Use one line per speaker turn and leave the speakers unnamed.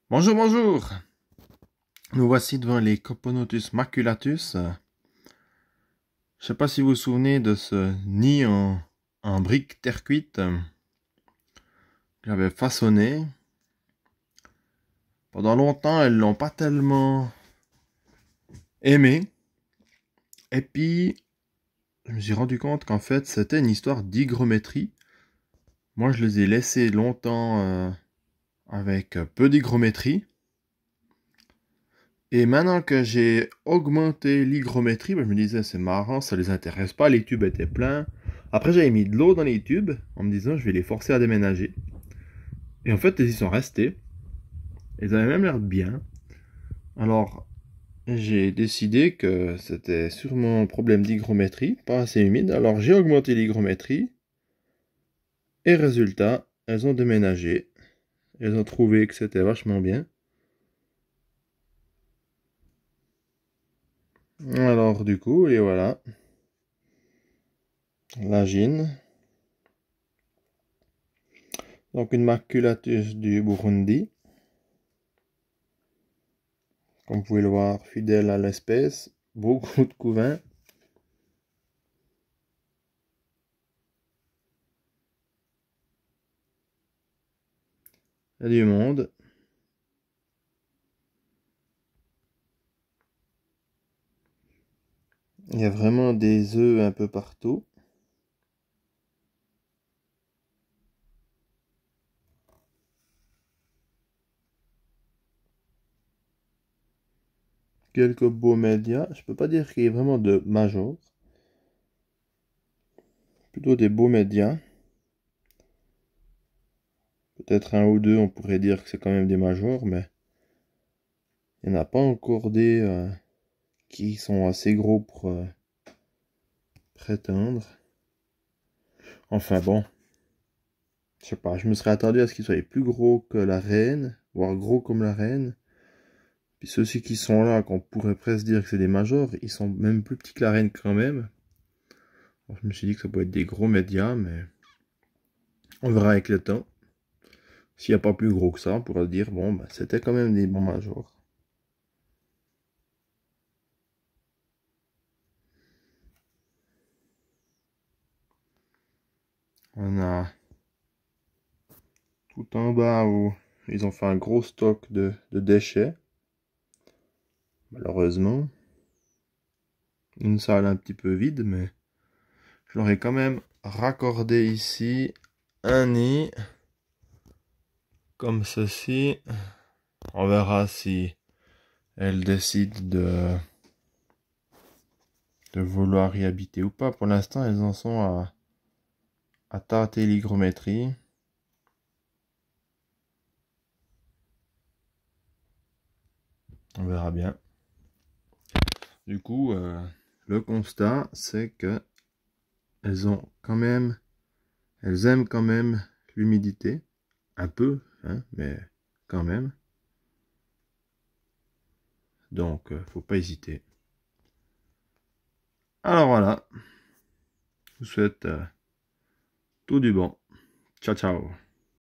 Bonjour, bonjour. Nous voici devant les Coponotus maculatus. Je ne sais pas si vous vous souvenez de ce nid en briques terre cuite que j'avais façonné. Pendant longtemps, elles l'ont pas tellement aimé. Et puis, je me suis rendu compte qu'en fait, c'était une histoire d'hygrométrie. Moi, je les ai laissés longtemps avec peu d'hygrométrie. Et maintenant que j'ai augmenté l'hygrométrie, je me disais c'est marrant, ça les intéresse pas, les tubes étaient pleins. Après j'avais mis de l'eau dans les tubes en me disant je vais les forcer à déménager. Et en fait ils y sont restés. Ils avaient même l'air de bien. Alors j'ai décidé que c'était sûrement un problème d'hygrométrie, pas assez humide. Alors j'ai augmenté l'hygrométrie. Et résultat, elles ont déménagé. Elles ont trouvé que c'était vachement bien. Alors du coup, et voilà. La gine. Donc une maculatus du Burundi. Comme vous pouvez le voir, fidèle à l'espèce. Beaucoup de couvains. Il y a du monde. Il y a vraiment des œufs un peu partout. Quelques beaux médias. Je peux pas dire qu'il y ait vraiment de majors. Plutôt des beaux médias. Peut-être un ou deux, on pourrait dire que c'est quand même des majors, mais il n'y en a pas encore des qui sont assez gros pour prétendre. Enfin bon, je sais pas, je me serais attendu à ce qu'ils soient plus gros que la reine, voire gros comme la reine. Puis ceux-ci qui sont là, qu'on pourrait presque dire que c'est des majors, ils sont même plus petits que la reine quand même. Alors, je me suis dit que ça peut être des gros médias, mais on verra avec le temps. S'il n'y a pas plus gros que ça, on pourra dire, bon, bah, c'était quand même des bons majors. On a tout en bas où ils ont fait un gros stock de déchets. Malheureusement. Une salle un petit peu vide, mais je leur ai quand même raccordé ici un nid. Comme ceci. On verra si elles décident de vouloir y habiter ou pas. Pour l'instant, elles en sont à tâter l'hygrométrie. On verra bien. Du coup, le constat, c'est que elles aiment quand même l'humidité. Un peu, hein, mais quand même. Donc, faut pas hésiter. Alors voilà. Je vous souhaite tout du bon. Ciao, ciao.